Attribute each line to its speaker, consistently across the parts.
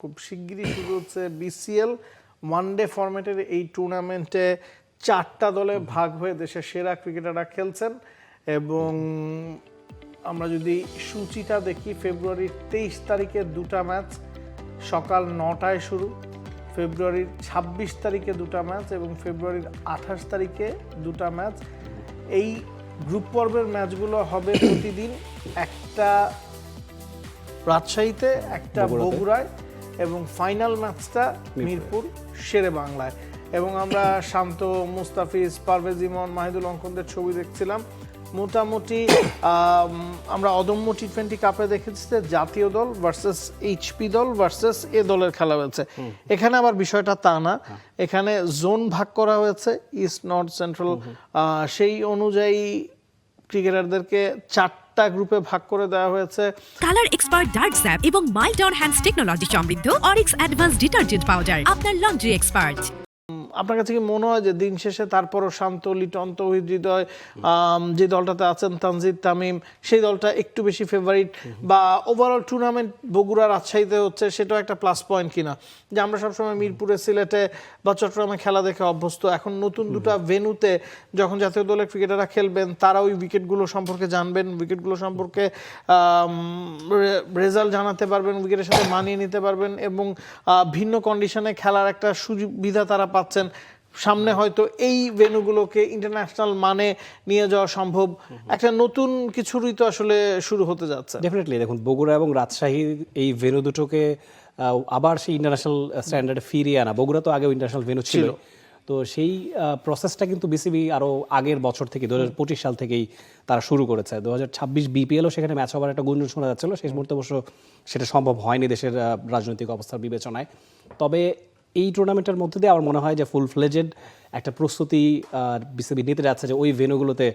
Speaker 1: খুব শিগগিরই শুরু হচ্ছে বিসিএল ওয়ানডে ফরম্যাটের এই টুর্নামেন্টে 4টা দলে ভাগ হয়ে দেশের সেরা ক্রিকেটাররা খেলছেন এবং আমরা যদি সূচিটা দেখি ফেব্রুয়ারির 23 তারিখে দুটা ম্যাচ সকাল 9টায় শুরু, ফেব্রুয়ারির 26 তারিখে দুটা ম্যাচ এবং ফেব্রুয়ারির 28 তারিখে দুটা ম্যাচ। এই গ্রুপ পর্বের ম্যাচগুলো হবে প্রতিদিন, একটা রাজশাহীতে, একটা বগুড়ায় এবং ফাইনাল ম্যাচটা মিরপুর শেরে বাংলায়। এবং আমরা শান্ত, মুস্তাফিজ, পারভেজ ইমন, মাহিদুল অঙ্কনদের ছবি দেখছিলাম। মোটামুটি আমরা অদম্য টি20 কাপে দেখেছি যে জাতীয় দল ভার্সেস এইচপি দল ভার্সেস এ দলের খেলা হয়েছে। এখানে আবার বিষয়টা তা না, এখানে জোন ভাগ করা হয়েছে, ইস্ট, নর্থ, সেন্ট্রাল। সেই অনুযায়ী ক্রিকেটারদেরকে 4টা গ্রুপে ভাগ করে দেওয়া হয়েছে।
Speaker 2: কালার এক্সপার্ট ডার্ক স্যাপ এবং মাইল্ড অন হ্যান্ডস টেকনোলজি সমৃদ্ধ অরিক্স অ্যাডভান্স ডিটারজেন্ট পাউডার, আপনার লন্ড্রি এক্সপার্ট।
Speaker 1: আপনার কাছে কি মনে হয় যে দিন শেষে তারপরও শান্ত, লিটন, তৌহিদ হৃদয়, যে দলটাতে আছেন তানজিদ তামিম, সেই দলটা একটু বেশি ফেভারিট, বা ওভারঅল টুর্নামেন্ট বগুড়া রাজশাহীতে হচ্ছে সেটাও একটা প্লাস পয়েন্ট কিনা? যে আমরা সবসময় মিরপুরে, সিলেটে বা চট্টগ্রামে খেলা দেখে অভ্যস্ত, এখন নতুন দুটা ভেন্যুতে যখন জাতীয় দলের ক্রিকেটাররা খেলবেন তারা ওই উইকেটগুলো সম্পর্কে জানবেন, উইকেটগুলো সম্পর্কে রেজাল্ট জানাতে পারবেন, উইকেটের সাথে মানিয়ে নিতে পারবেন এবং ভিন্ন কন্ডিশনে খেলার একটা সুবিধা তারা পাচ্ছেন। সামনে হয়তো এই ভেন্যুগুলোকে ইন্টারন্যাশনাল মানে নিয়ে যাওয়া সম্ভব। একটা নতুন কিছুরই তো আসলে শুরু হতে যাচ্ছে।
Speaker 3: ডেফিনেটলি দেখুন, বগুড়া এবং রাজশাহী এই ভেন্যু দুটোকে আবার সেই ইন্টারন্যাশনাল স্ট্যান্ডার্ডে ফিরিয়ে আনা, বগুড়া তো আগে ইন্টারন্যাশনাল ভেন্যু ছিল, তো সেই প্রসেসটা কিন্তু বিসিবি আরও আগের বছর থেকে 2025 সাল থেকেই তারা শুরু করেছে। 2026 বিপিএলও সেখানে ম্যাচ হওয়ার একটা গুঞ্জন শোনা যাচ্ছিল, শেষ মুহূর্তে অবশ্য সেটা সম্ভব হয়নি দেশের রাজনৈতিক অবস্থার বিবেচনায়। তবে এই টুর্নামেন্টের মধ্যে দিয়ে আমার মনে হয় যে ফুল ফ্লেজেড একটা প্রস্তুতি বিসিবি নিতে যাচ্ছে যে ওই ভেন্যুগুলোতে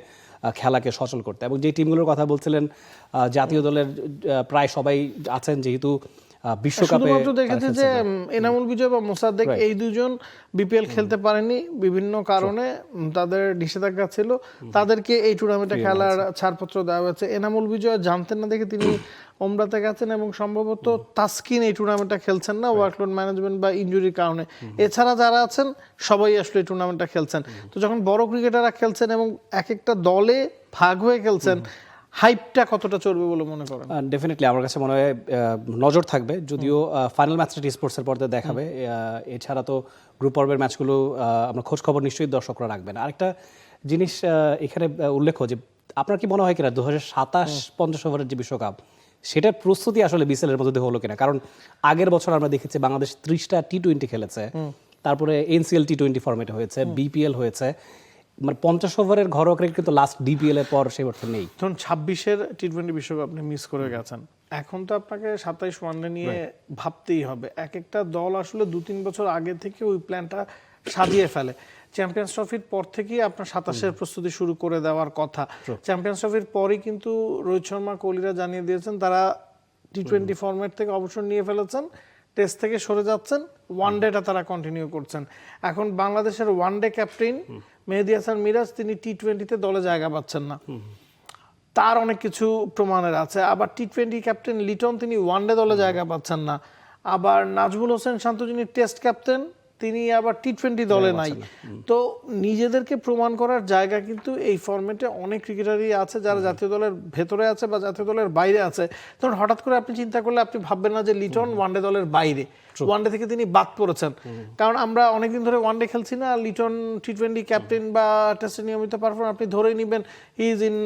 Speaker 3: খেলাকে সচল করতে। এবং যে টিমগুলোর কথা বলছিলেন, জাতীয় দলের প্রায় সবাই আছেন, যেহেতু বিশ্বকাপে
Speaker 1: দেখেছি যে এনামুল বিজয় বা মোসাদ্দেক এই দুজন বিপিএল খেলতে পারেনি, বিভিন্ন কারণে তাদের নিষেধাজ্ঞা ছিল, তাদেরকে এই টুর্নামেন্টে খেলার ছাড়পত্র দেওয়া হয়েছে। এনামুল বিজয় জানতেন না দেখে তিনি ওমরাতে গেছেন এবং সম্ভবত তাসকিন এই টুর্নামেন্টটা খেলছেন না ওয়ার্কলোড ম্যানেজমেন্ট বা ইনজুরির কারণে। এছাড়া যারা আছেন সবাই আসলে এই টুর্নামেন্টটা খেলছেন। তো যখন বড় ক্রিকেটাররা খেলছেন এবং এক একটা দলে ভাগ হয়ে খেলছেন, হাইপটা কতটা চলবে বলে মনে করেন?
Speaker 3: ডেফিনেটলি আমার কাছে মনে হয় নজর থাকবে, যদিও ফাইনাল ম্যাচটা স্পোর্টসের পর্দায় দেখাবে। এছাড়া তো গ্রুপ পর্বের ম্যাচগুলো আমরা খোঁজ খবর নিশ্চয়ই দর্শকরা রাখবেন। আরেকটা জিনিস এখানে উল্লেখ্য, যে আপনার কি মনে হয় কিনা 2027 50 ওভারের যে বিশ্বকাপ, সেটার প্রস্তুতি আসলে বিসিএলের মধ্যে হলো কিনা? কারণ আগের বছর আমরা দেখেছি বাংলাদেশ 30টা টি20 খেলেছে, তারপরে এনসিএল টি20 ফরম্যাটে হয়েছে, বিপিএল হয়েছে, মানে 50 ওভারের ঘরোয়া ক্রিকেট কিন্তু লাস্ট ডিপিএল এর পর সেই অর্থে নেই।
Speaker 1: ধরুন 26-এর টি20 বিশ্বকাপ আপনি মিস করে গেছেন, এখন তো আপনাকে 27 ওয়ানডে নিয়ে ভাবতেই হবে। এক একটা দল আসলে 2-3 বছর আগে থেকে ওই প্ল্যানটা সাজিয়ে ফেলে। চ্যাম্পিয়ন্স ট্রফির পর থেকেই আপনার 27-এর প্রস্তুতি শুরু করে দেওয়ার কথা। চ্যাম্পিয়ন্স ট্রফির পরই কিন্তু রোহিত শর্মা, কোহলিরা জানিয়ে দিয়েছেন তারা টি20 ফরম্যাট থেকে অবসর নিয়ে ফেলেছেন, টেস্ট থেকে সরে যাচ্ছেন, ওয়ানডেটা তারা কন্টিনিউ করছেন। এখন বাংলাদেশের ওয়ানডে ক্যাপ্টেন মেহেদী হাসান মিরাজ, তিনি টি20তে দলে জায়গা পাচ্ছেন না, তার অনেক কিছু প্রমাণের আছে। আবার টি20 ক্যাপ্টেন লিটন, তিনি ওয়ানডে দলে জায়গা পাচ্ছেন না। আবার নাজমুল হোসেন শান্ত, যিনি টেস্ট ক্যাপ্টেন, তিনি আবার টি20 দলে নাই। তো নিজেদেরকে প্রমাণ করার জায়গা কিন্তু এই ফরম্যাটে অনেক ক্রিকেটারই আছে যারা জাতীয় দলের ভেতরে আছে বা জাতীয় দলের বাইরে আছে। তখন হঠাৎ করে আপনি চিন্তা করলে আপনি ভাববেন না যে লিটন ওয়ানডে দলের বাইরে, ওয়ানডে থেকে তিনি বাদ পড়েছেন। কারণ আমরা অনেকদিন ধরে ওয়ানডে খেলছি না, লিটন টি20 ক্যাপ্টেন বা টেস্টে নিয়মিত পারফর্ম, আপনি ধরেই নেবেন he is in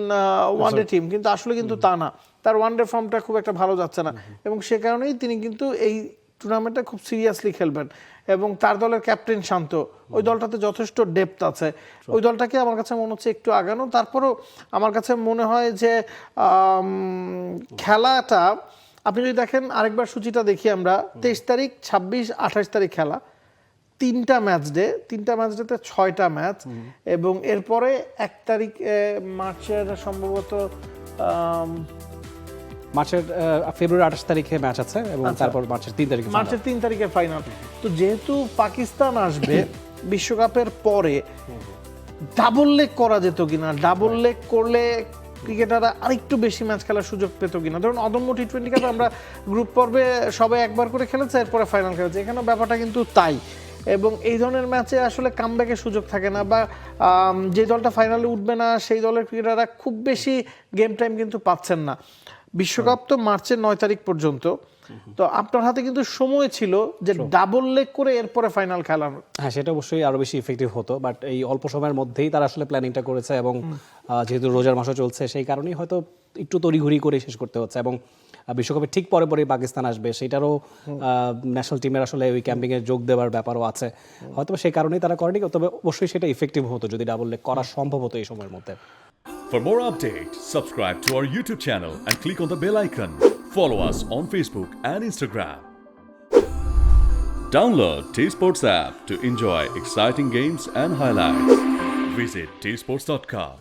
Speaker 1: one day team, কিন্তু আসলে কিন্তু তা না, তার ওয়ানডে ফর্মটা খুব একটা ভালো যাচ্ছে না এবং সে কারণেই তিনি কিন্তু এই টুর্নামেন্টে খুব সিরিয়াসলি খেলবেন। এবং তার দলের ক্যাপ্টেন শান্ত, ওই দলটাতে যথেষ্ট ডেপথ আছে, ওই দলটাকে আমার কাছে মনে হচ্ছে একটু আগানো। তারপরও আমার কাছে মনে হয় যে খেলাটা আপনি যদি দেখেন, আরেকবার সূচিটা দেখি আমরা, 23 তারিখ, 26, 28 তারিখ খেলা, 3টা ম্যাচ ডেতে 6টা ম্যাচ এবং এরপরে 1 তারিখ মার্চের সম্ভবত
Speaker 3: ফেব্রুয়ারি 28 তারিখে ম্যাচ আছে এবং তারপর মার্চের 3
Speaker 1: তারিখে ফাইনাল। তো যেহেতু পাকিস্তান আসবে বিশ্বকাপের পরে, ডাবল লেগ করা যেত কিনা? ডাবল লেগ করলে ক্রিকেটাররা আরেকটু বেশি ম্যাচ খেলার সুযোগ পেত কিনা। ধরুন অদম্য টি-20 কাপে আমরা গ্রুপ পর্বে সবাই একবার করে খেলেছে, এরপরে ফাইনাল খেলেছে, এখানে ব্যাপারটা কিন্তু তাই। এবং এই ধরনের ম্যাচে আসলে কামব্যাকের সুযোগ থাকে না, বা যে দলটা ফাইনালে উঠবে না সেই দলের ক্রিকেটাররা খুব বেশি গেম টাইম কিন্তু পাচ্ছেন না। বিশ্বকাপ তো মার্চের 9 তারিখ পর্যন্ত, তো আপনার হাতে কিন্তু সময় ছিল যে ডাবল লেগ করে এরপরে ফাইনাল খেলানো।
Speaker 3: হ্যাঁ, সেটা অবশ্যই আরো বেশি ইফেক্টিভ হতো, বাট এই অল্প সময়ের মধ্যেই তারা আসলে প্ল্যানিংটা করেছে, এবং যেহেতু রোজার মাসও চলছে সেই কারণেই হয়তো একটু তড়িঘড়ি করে শেষ করতে হচ্ছে। এবং বিশ্বকাপের ঠিক পরে পরে পাকিস্তান আসবে, সেটারও ন্যাশনাল টিমের আসলে ওই ক্যাম্পিংয়ে যোগ দেওয়ার ব্যাপারও আছে, হয়তো সেই কারণেই তারা করেনি। তবে অবশ্যই সেটা ইফেক্টিভ হতো যদি ডাবল লেগ করা সম্ভব হতো এই সময়ের মধ্যে।
Speaker 4: For more updates, subscribe to our YouTube channel and click on the bell icon. Follow us on Facebook and Instagram. Download T-Sports app to enjoy exciting games and highlights. Visit tsports.com.